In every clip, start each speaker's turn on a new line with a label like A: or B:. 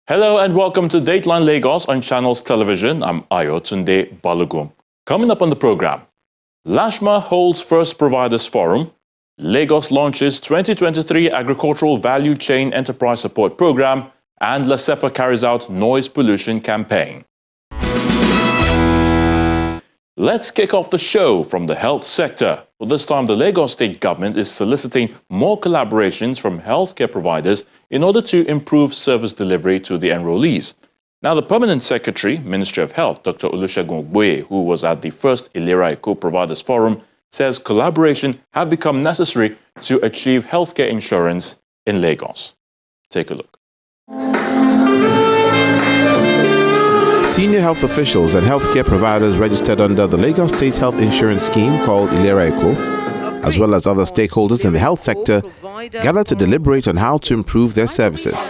A: Hello and welcome to Dateline Lagos on Channels Television. I'm Ayotunde Balogun. Coming up on the program, LASHMA holds first providers forum, Lagos launches 2023 Agricultural Value Chain Enterprise Support Program, and LASHMA carries out noise pollution campaign. Let's kick off the show from the health sector. For this time, the Lagos state government is soliciting more collaborations from healthcare providers in order to improve service delivery to the enrollees. Now, the Permanent Secretary, Ministry of Health, Dr. Olusegun Ogboye, who was at the first Ilera Eko Providers Forum, says collaboration have become necessary to achieve healthcare insurance in Lagos. Take a look.
B: Senior health officials and healthcare providers registered under the Lagos State Health Insurance Scheme called Ilera Eko, as well as other stakeholders in the health sector, gathered to deliberate on how to improve their services.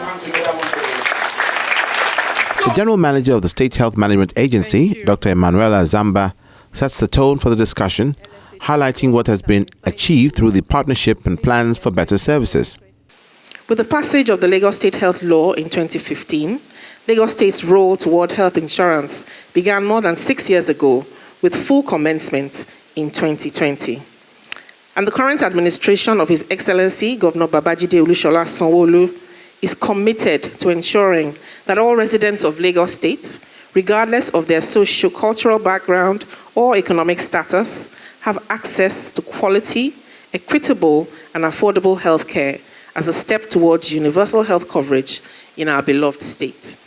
B: The General Manager of the State Health Management Agency, Dr. Emanuela Zamba, sets the tone for the discussion, highlighting what has been achieved through the partnership and plans for better services.
C: With the passage of the Lagos State Health Law in 2015, Lagos State's role toward health insurance began more than 6 years ago, with full commencement in 2020. And the current administration of His Excellency Governor Babajide Olusola Sanwo-Olu is committed to ensuring that all residents of Lagos State, regardless of their socio-cultural background or economic status, have access to quality, equitable, and affordable health care as a step towards universal health coverage in our beloved state.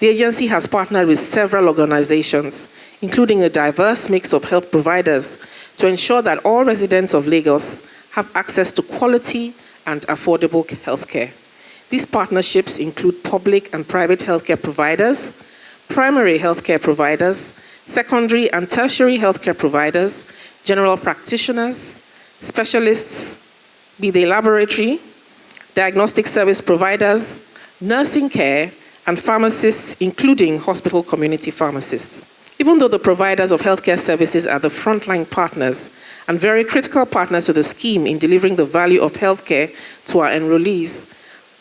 C: The agency has partnered with several organizations, including a diverse mix of health providers, to ensure that all residents of Lagos have access to quality and affordable healthcare. These partnerships include public and private healthcare providers, primary healthcare providers, secondary and tertiary healthcare providers, general practitioners, specialists, be they laboratory, diagnostic service providers, nursing care, and pharmacists, including hospital community pharmacists. Even though the providers of healthcare services are the frontline partners and very critical partners to the scheme in delivering the value of healthcare to our enrollees,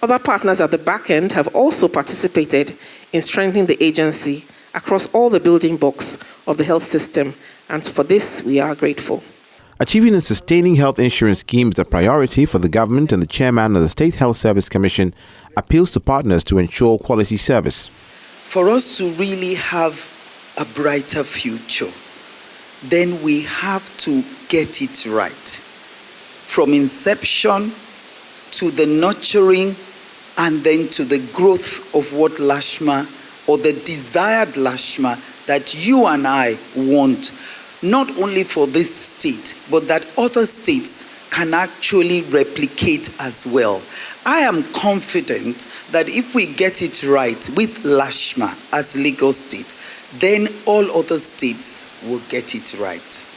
C: other partners at the back end have also participated in strengthening the agency across all the building blocks of the health system, and for this we are grateful.
B: Achieving and sustaining health insurance scheme is a priority for the government, and the chairman of the State Health Service Commission appeals to partners to ensure quality service.
D: For us to really have a brighter future, then we have to get it right. From inception to the nurturing and then to the growth of what LASHMA, or the desired LASHMA that you and I want, not only for this state, but that other states can actually replicate as well. I am confident that if we get it right with LASHMA as Lagos State, then all other states will get it right.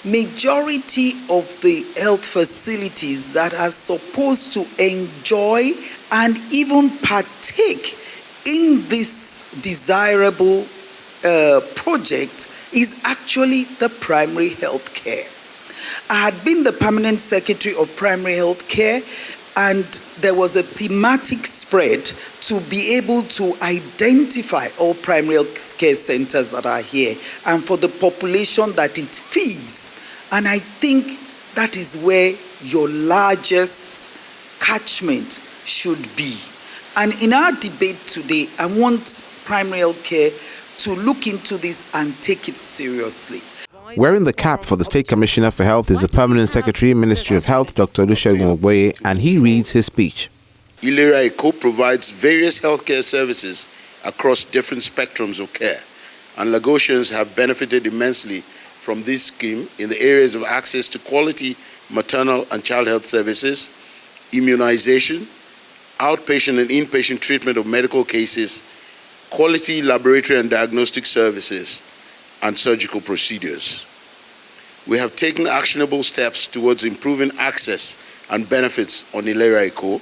D: Majority of the health facilities that are supposed to enjoy and even partake in this desirable project is actually the primary health care. I had been the permanent secretary of primary health care, and there was a thematic spread to be able to identify all primary health care centers that are here and for the population that it feeds. And I think that is where your largest catchment should be. And in our debate today, I want primary health care to look into this and take it seriously.
B: Wearing the cap for the State Commissioner for Health is the Permanent Secretary, Ministry of Health, Dr. Olusegun Ogboye, and he reads his speech.
E: Ilera Eko provides various healthcare services across different spectrums of care, and Lagosians have benefited immensely from this scheme in the areas of access to quality maternal and child health services, immunization, outpatient and inpatient treatment of medical cases, quality laboratory and diagnostic services, and surgical procedures. We have taken actionable steps towards improving access and benefits on Ilera Eko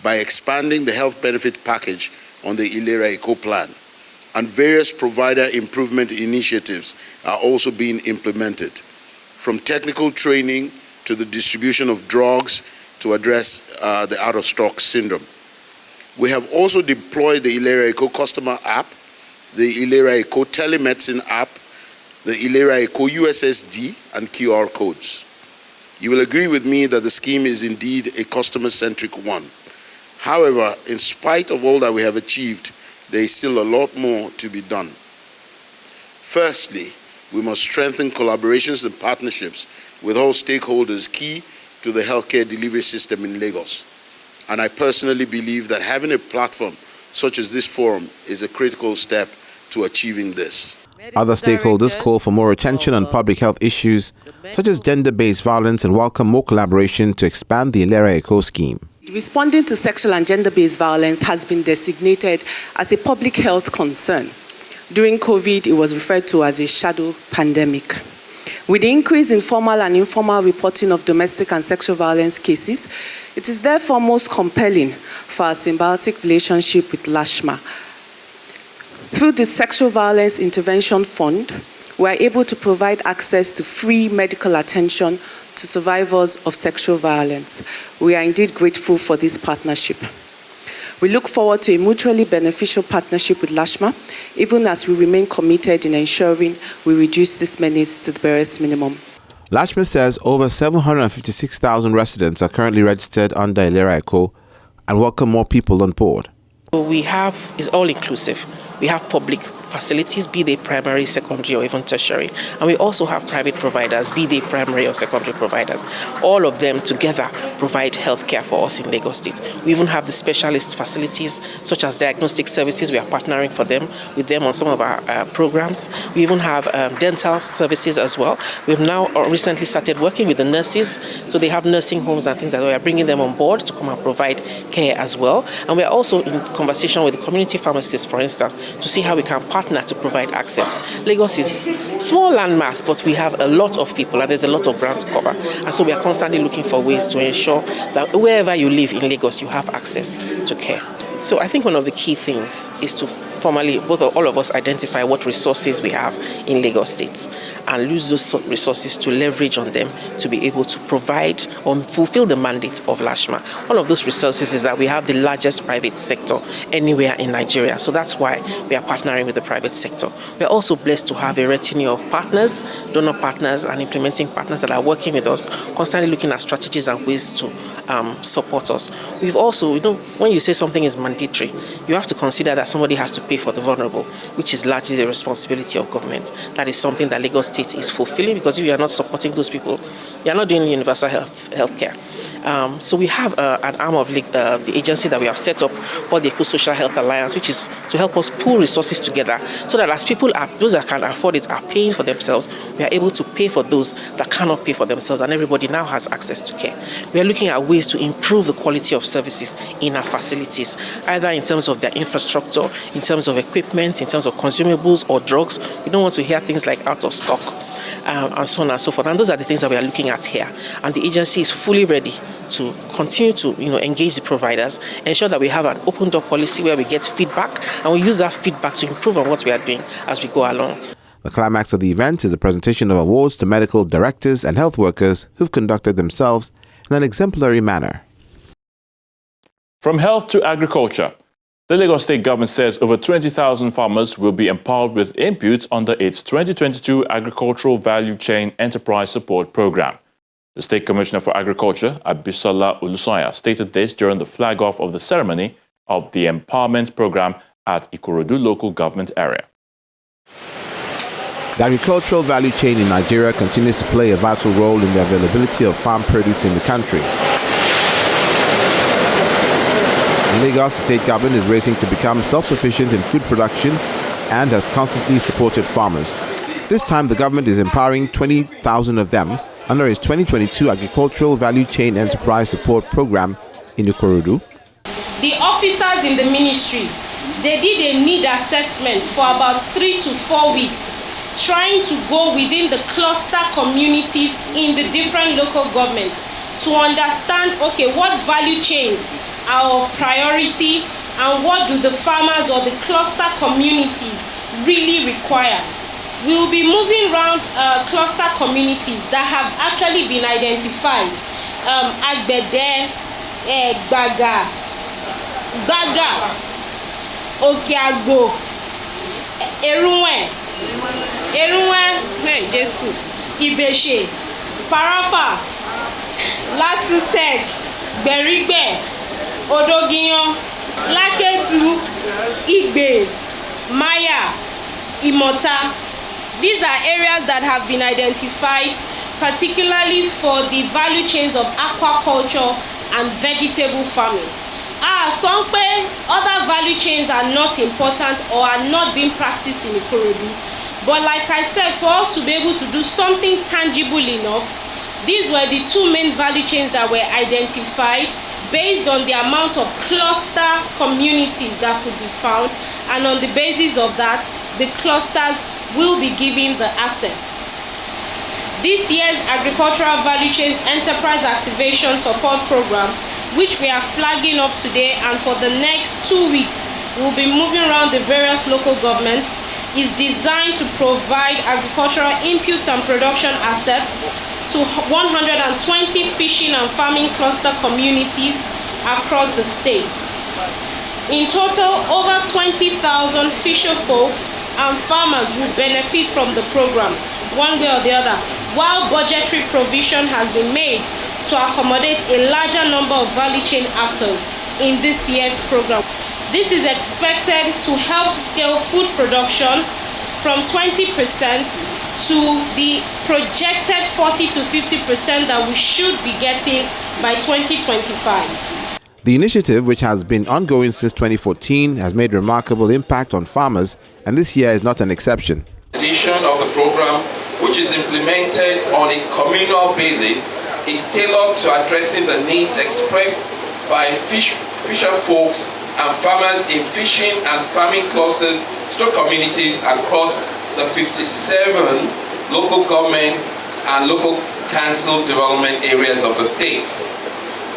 E: by expanding the health benefit package on the Ilera Eko plan, and various provider improvement initiatives are also being implemented, from technical training to the distribution of drugs to address the out-of-stock syndrome. We have also deployed the Ilera Eco customer app, the Ilera Eco telemedicine app, the Ilera Eco USSD and QR codes. You will agree with me that the scheme is indeed a customer-centric one. However, in spite of all that we have achieved, there is still a lot more to be done. Firstly, we must strengthen collaborations and partnerships with all stakeholders key to the healthcare delivery system in Lagos. And I personally believe that having a platform such as this forum is a critical step to achieving this.
B: Other stakeholders call for more attention on public health issues such as gender-based violence and welcome more collaboration to expand the Ilera Eco scheme.
F: Responding to sexual and gender-based violence has been designated as a public health concern. During COVID, it was referred to as a shadow pandemic. With the increase in formal and informal reporting of domestic and sexual violence cases, it is therefore most compelling for a symbiotic relationship with LASHMA. Through the Sexual Violence Intervention Fund, we are able to provide access to free medical attention to survivors of sexual violence. We are indeed grateful for this partnership. We look forward to a mutually beneficial partnership with LASHMA, even as we remain committed in ensuring we reduce these menace to the barest minimum.
B: LASHMA says over 756,000 residents are currently registered under Ilera Eco and welcome more people on board.
G: What we have is all-inclusive. We have public facilities, be they primary, secondary, or even tertiary. And we also have private providers, be they primary or secondary providers. All of them together provide healthcare for us in Lagos State. We even have the specialist facilities, such as diagnostic services. We are partnering with them on some of our programs. We even have dental services as well. We've now recently started working with the nurses, so they have nursing homes and things like that. We are bringing them on board to come and provide care as well. And we are also in conversation with the community pharmacists, for instance, to see how we can partner to provide access. Lagos is small landmass, but we have a lot of people and there's a lot of ground to cover. And so we are constantly looking for ways to ensure that wherever you live in Lagos, you have access to care. So I think one of the key things is to formally, all of us identify what resources we have in Lagos State and use those resources to leverage on them to be able to provide or fulfill the mandate of LASHMA. One of those resources is that we have the largest private sector anywhere in Nigeria. So that's why we are partnering with the private sector. We are also blessed to have a retinue of partners, donor partners, and implementing partners that are working with us, constantly looking at strategies and ways to support us. We've also, when you say something is mandatory, you have to consider that somebody has to pay for the vulnerable, which is largely the responsibility of government. That is something that Lagos State is fulfilling, because if you are not supporting those people, you are not doing universal health care. So we have an arm of the agency that we have set up called the Eco-Social Health Alliance, which is to help us pool resources together so that as those that can afford it are paying for themselves, we are able to pay for those that cannot pay for themselves, and everybody now has access to care. We are looking at ways to improve the quality of services in our facilities, either in terms of their infrastructure, in terms of equipment, in terms of consumables or drugs. We don't want to hear things like out of stock. And so on and so forth. And those are the things that we are looking at here. And the agency is fully ready to continue to engage the providers, ensure that we have an open door policy where we get feedback, and we use that feedback to improve on what we are doing as we go along.
B: The climax of the event is the presentation of awards to medical directors and health workers who've conducted themselves in an exemplary manner.
A: From health to agriculture, the Lagos State government says over 20,000 farmers will be empowered with inputs under its 2022 Agricultural Value Chain Enterprise Support Program. The State Commissioner for Agriculture, Abisola Olusanya, stated this during the flag-off of the ceremony of the Empowerment Program at Ikorodu local government area.
B: The agricultural value chain in Nigeria continues to play a vital role in the availability of farm produce in the country. In Lagos, the state government is racing to become self-sufficient in food production and has constantly supported farmers. This time, the government is empowering 20,000 of them under its 2022 Agricultural Value Chain Enterprise Support Program in Ikorodu.
H: The officers in the ministry, they did a need assessment for about 3 to 4 weeks, trying to go within the cluster communities in the different local governments to understand, okay, what value chains are of priority and what do the farmers or the cluster communities really require. We will be moving around cluster communities that have actually been identified. Agbede, Gbaga, Gbágà, Òkè Àgbò, Èrúnwẹ̀, Jésù, Ìbèṣè, Parafa, Lásùtẹ̀k, Gbẹ̀rígbẹ̀, Odògìyàn, Lákètù, Ìgbè, Maya, Ìmọ̀ta. These are areas that have been identified particularly for the value chains of aquaculture and vegetable farming. Some other value chains are not important or are not being practiced in Ikorodu. But like I said, for us to be able to do something tangible enough, these were the two main value chains that were identified based on the amount of cluster communities that could be found, and on the basis of that, the clusters will be given the assets. This year's Agricultural Value Chains Enterprise Activation Support Program, which we are flagging off today and for the next 2 weeks, we'll be moving around the various local governments, is designed to provide agricultural inputs and production assets to 120 fishing and farming cluster communities across the state. In total, over 20,000 fisher folks and farmers will benefit from the program, one way or the other, while budgetary provision has been made to accommodate a larger number of value chain actors in this year's program. This is expected to help scale food production from 20% to the projected 40 to 50% that we should be getting by 2025.
B: The initiative, which has been ongoing since 2014, has made remarkable impact on farmers, and this year is not an exception.
I: Edition of the program, which is implemented on a communal basis, is tailored to addressing the needs expressed by fisher folks and farmers in fishing and farming clusters, communities across the 57 local government and local council development areas of the state.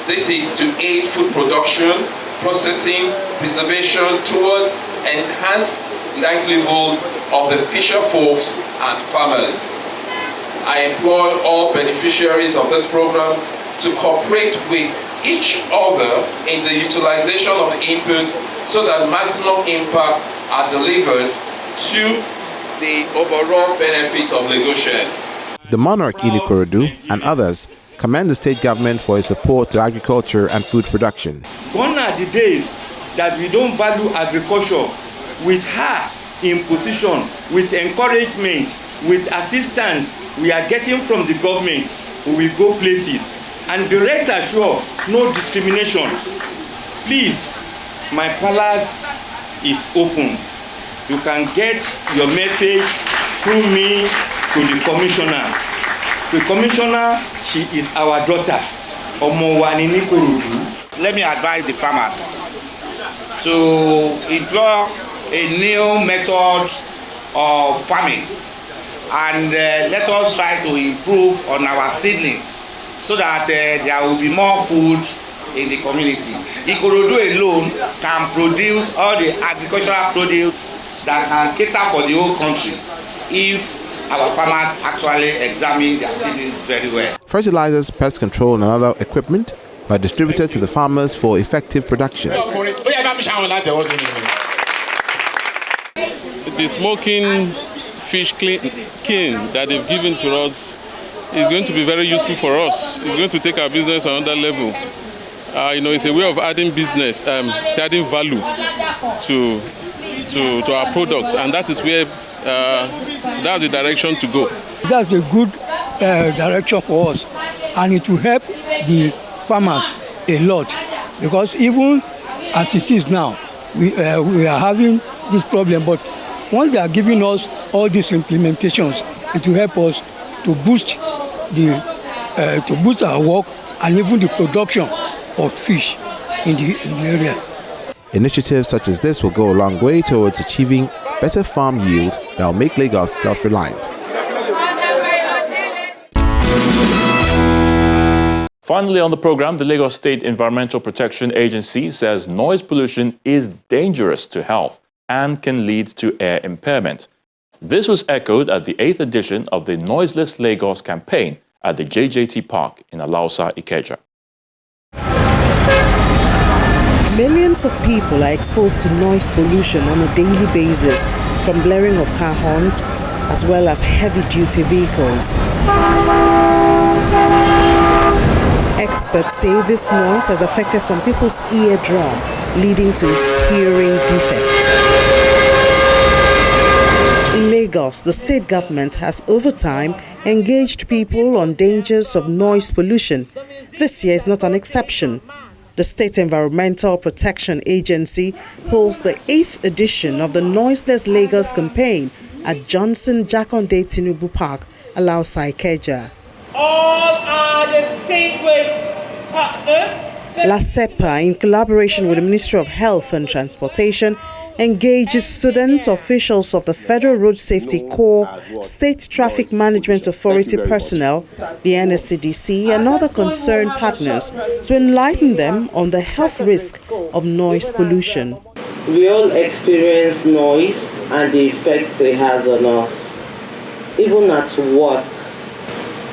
I: This is to aid food production, processing, preservation towards enhanced livelihood of the fisher folks and farmers. I implore all beneficiaries of this program to cooperate with each other in the utilization of the inputs so that maximum impact are delivered to the overall benefit of Lagosians.
B: The monarch in Ikorodu and others commend the state government for its support to agriculture and food production.
J: Gone are the days that we don't value agriculture. With her in position, with encouragement, with assistance we are getting from the government, we will go places. And the rest assured, no discrimination. Please, my palace is open. You can get your message through me to the commissioner. The commissioner, she is our daughter, Omowanini Kurudu.
K: Let me advise the farmers to employ a new method of farming, and let us try to improve on our seedlings so that there will be more food in the community. Ikorodu alone can produce all the agricultural produce that can cater for the whole country if our farmers actually examine their seedlings very well.
B: Fertilizers, pest control and other equipment are distributed to the farmers for effective production.
L: The smoking fish kiln that they've given to us is going to be very useful for us. It's going to take our business on another level. It's a way of adding business, adding value to our products, and that is where that's the direction to go.
M: That's a good direction for us, and it will help the farmers a lot, because even as it is now, we are having this problem, but once they are giving us all these implementations, it will help us to boost our work and even the production of fish in the area.
B: Initiatives such as this will go a long way towards achieving better farm yield that will make Lagos self-reliant.
A: Finally on the program, the Lagos State Environmental Protection Agency says noise pollution is dangerous to health and can lead to air impairment. This was echoed at the 8th edition of the Noiseless Lagos campaign at the JJT Park in Alausa, Ikeja.
N: Millions Thousands of people are exposed to noise pollution on a daily basis from blaring of car horns as well as heavy-duty vehicles. Experts say this noise has affected some people's eardrum, leading to hearing defects. In Lagos, the state government has over time engaged people on dangers of noise pollution. This year is not an exception. The State Environmental Protection Agency holds the 8th edition of the Noiseless Lagos campaign at Johnson Jakonde Tinubu Park, Alausa Ikeja.
O: All are the state waste partners.
N: LASHMA, in collaboration with the Ministry of Health and Transportation, engages students, officials of the Federal Road Safety Corps, State Traffic Management Authority personnel, the NSCDC, and other concerned partners to enlighten them on the health risk of noise pollution.
P: We all experience noise and the effects it has on us. Even at work,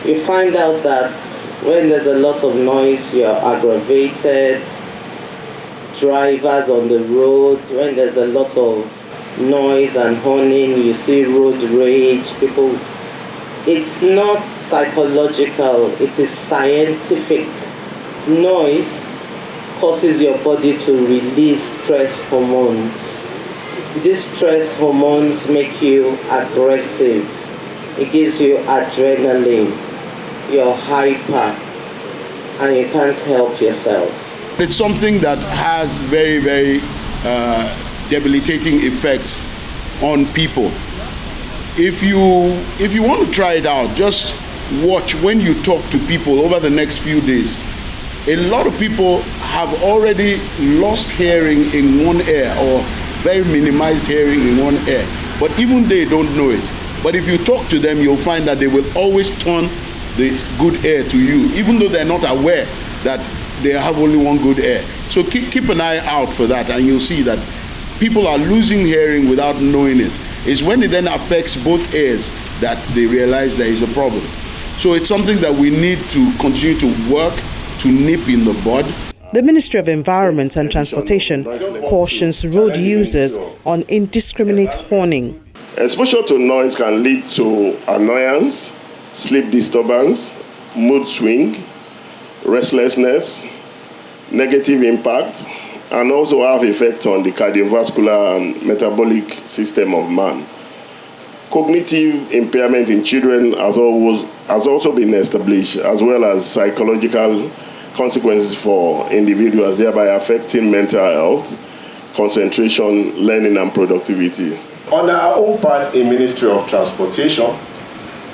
P: you find out that when there's a lot of noise, you're aggravated. Drivers on the road, when there's a lot of noise and honking, you see road rage. People, it's not psychological, it is scientific. Noise causes your body to release stress hormones. These stress hormones make you aggressive. It gives you adrenaline. You're hyper, and you can't help yourself.
E: It's something that has very, very debilitating effects on people. If you want to try it out, just watch when you talk to people over the next few days. A lot of people have already lost hearing in one ear or very minimized hearing in one ear, but even they don't know it. But if you talk to them, you'll find that they will always turn the good ear to you, even though they're not aware that they have only one good ear. So keep an eye out for that, and you'll see that people are losing hearing without knowing it. It's when it then affects both ears that they realize there is a problem. So it's something that we need to continue to work to nip in the bud.
N: The Ministry of Environment and Transportation cautions road users on indiscriminate horning.
Q: Exposure to noise can lead to annoyance, sleep disturbance, mood swing, restlessness, negative impact, and also have effect on the cardiovascular and metabolic system of man. Cognitive impairment in children has also been established, as well as psychological consequences for individuals, thereby affecting mental health, concentration, learning, and productivity.
R: On our own part in Ministry of Transportation,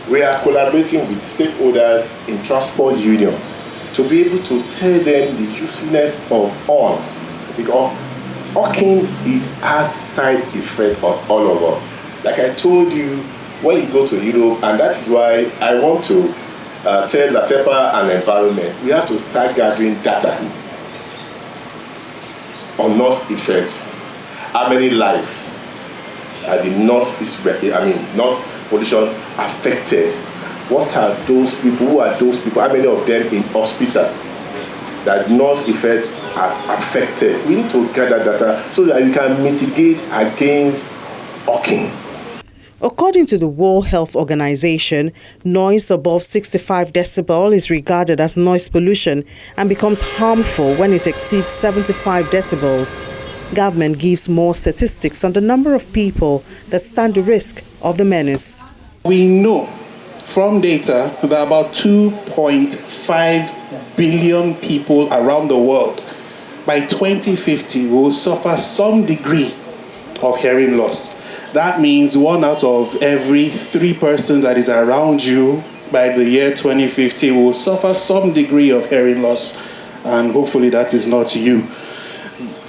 R: we are collaborating with stakeholders in transport union to be able to tell them the usefulness of horn, because honking has side effect on all of us. Like I told you, when you go to Europe, and that is why I want to tell LASHMA and environment, we have to start gathering data on noise effects. How many lives as the noise pollution affected? What are those people? Who are those people? How many of them in hospital that noise effect has affected? We need to gather data so that we can mitigate against honking.
N: According to the World Health Organization, noise above 65 decibel is regarded as noise pollution and becomes harmful when it exceeds 75 decibels. Government gives more statistics on the number of people that stand the risk of the menace.
S: We know from data that about 2.5 billion people around the world by 2050 will suffer some degree of hearing loss. That means 1 out of every 3 persons that is around you by the year 2050 will suffer some degree of hearing loss, and hopefully that is not you.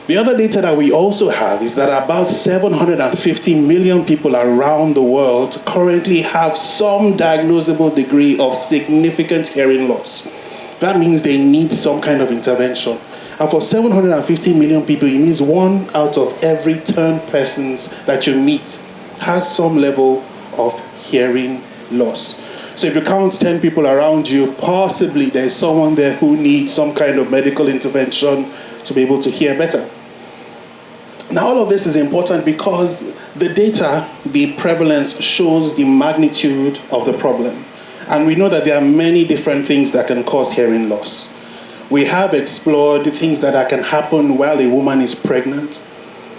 S: The other data that we also have is that about 750 million people around the world currently have some diagnosable degree of significant hearing loss. That means they need some kind of intervention. And for 750 million people, it means 1 out of every 10 persons that you meet has some level of hearing loss. So if you count 10 people around you, possibly there's someone there who needs some kind of medical intervention to be able to hear better. Now, all of this is important because the data, the prevalence, shows the magnitude of the problem. And we know that there are many different things that can cause hearing loss. We have explored things that can happen while a woman is pregnant.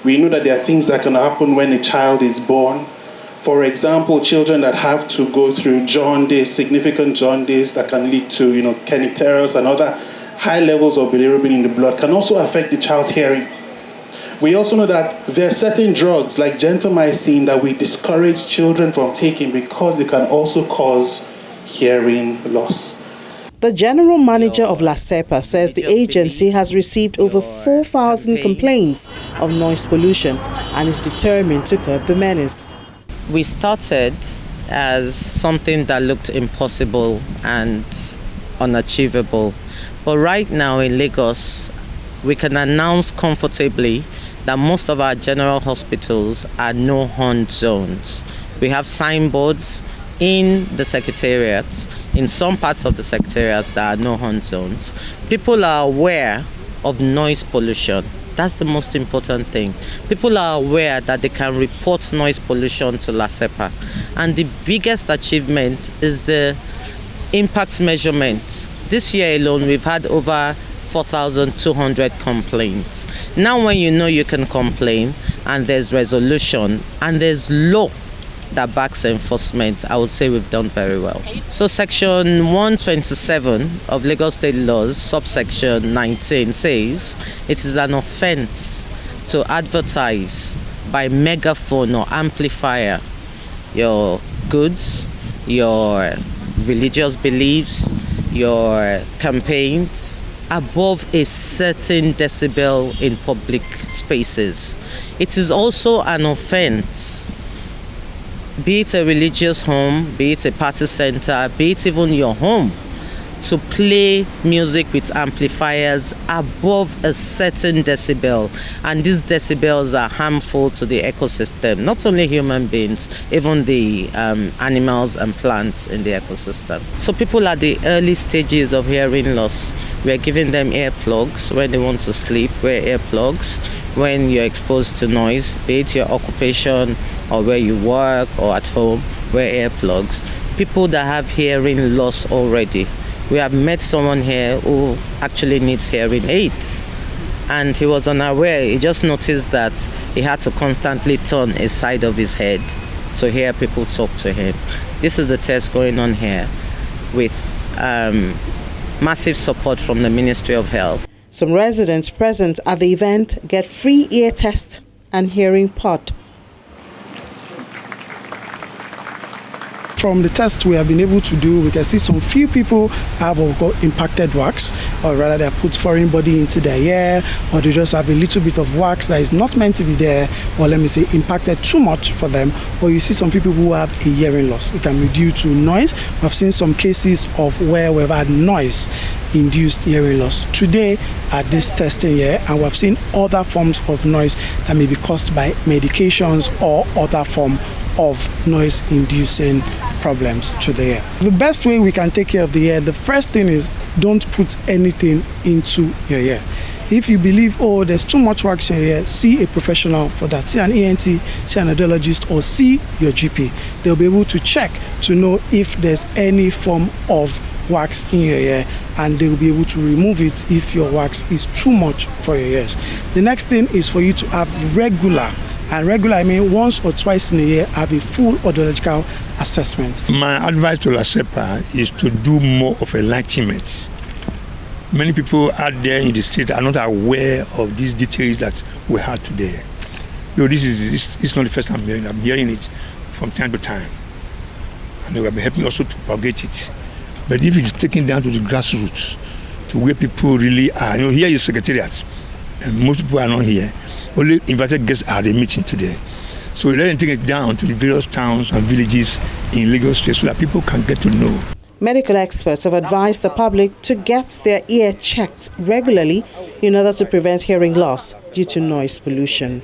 S: We know that there are things that can happen when a child is born. For example, children that have to go through jaundice, significant jaundice that can lead to, kernicterus and other high levels of bilirubin in the blood can also affect the child's hearing. We also know that there are certain drugs like gentamicin that we discourage children from taking because they can also cause hearing loss.
N: The general manager of LASHMA says the agency has received over 4,000 complaints of noise pollution and is determined to curb the menace.
T: We started as something that looked impossible and unachievable. But right now in Lagos, we can announce comfortably that most of our general hospitals are no horn zones. We have signboards in the secretariats, in some parts of the secretariats that are no horn zones. People are aware of noise pollution. That's the most important thing. People are aware that they can report noise pollution to LASHMA. And the biggest achievement is the impact measurement. This year alone, we've had over 4,200 complaints. Now when you know you can complain and there's resolution and there's law that backs enforcement, I would say we've done very well. So section 127 of Lagos State laws, subsection 19 says it is an offense to advertise by megaphone or amplifier your goods, your religious beliefs, your campaigns above a certain decibel in public spaces. It is also an offense, be it a religious home, be it a party center, be it even your home, to play music with amplifiers above a certain decibel. And these decibels are harmful to the ecosystem, not only human beings, even the animals and plants in the ecosystem. So people at the early stages of hearing loss, we're giving them earplugs. When they want to sleep, wear earplugs. When you're exposed to noise, be it your occupation or where you work or at home, wear earplugs. People that have hearing loss already, we have met someone here who actually needs hearing aids, and he was unaware. He just noticed that he had to constantly turn a side of his head to hear people talk to him. This is the test going on here with massive support from the Ministry of Health.
N: Some residents present at the event get free ear test and hearing pod.
U: From the test we have been able to do, we can see some few people have got impacted wax, or rather they have put foreign body into their ear, or they just have a little bit of wax that is not meant to be there, or let me say impacted too much for them. Or you see some people who have a hearing loss. It can be due to noise. We've seen some cases of where we've had noise-induced hearing loss. Today at this testing here, and we've seen other forms of noise that may be caused by medications or other form of noise-inducing problems to the ear. The best way we can take care of the ear, the first thing is don't put anything into your ear. If you believe, oh, there's too much wax in your ear, see a professional for that. See an ENT, see an audiologist, or see your GP. They'll be able to check to know if there's any form of wax in your ear, and they'll be able to remove it if your wax is too much for your ears. The next thing is for you to have regular, and regular I mean once or twice in a year, have a full audiological assessment.
V: My advice to LASHMA is to do more of enlightenment. Many people out there in the state are not aware of these details that we have today. It's not the first time I'm hearing it from time to time, and they will be helping also to propagate it. But if it's taken down to the grassroots, to where people really are, here is Secretariat, and most people are not here. Only invited guests are at the meeting today. So let them take it down to the various towns and villages in Lagos State so that people can get to know.
N: Medical experts have advised the public to get their ear checked regularly in order to prevent hearing loss due to noise pollution.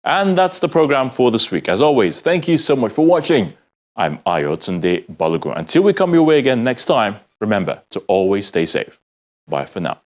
A: And that's the program for this week. As always, thank you so much for watching. I'm Ayotunde Balogun. Until we come your way again next time, remember to always stay safe. Bye for now.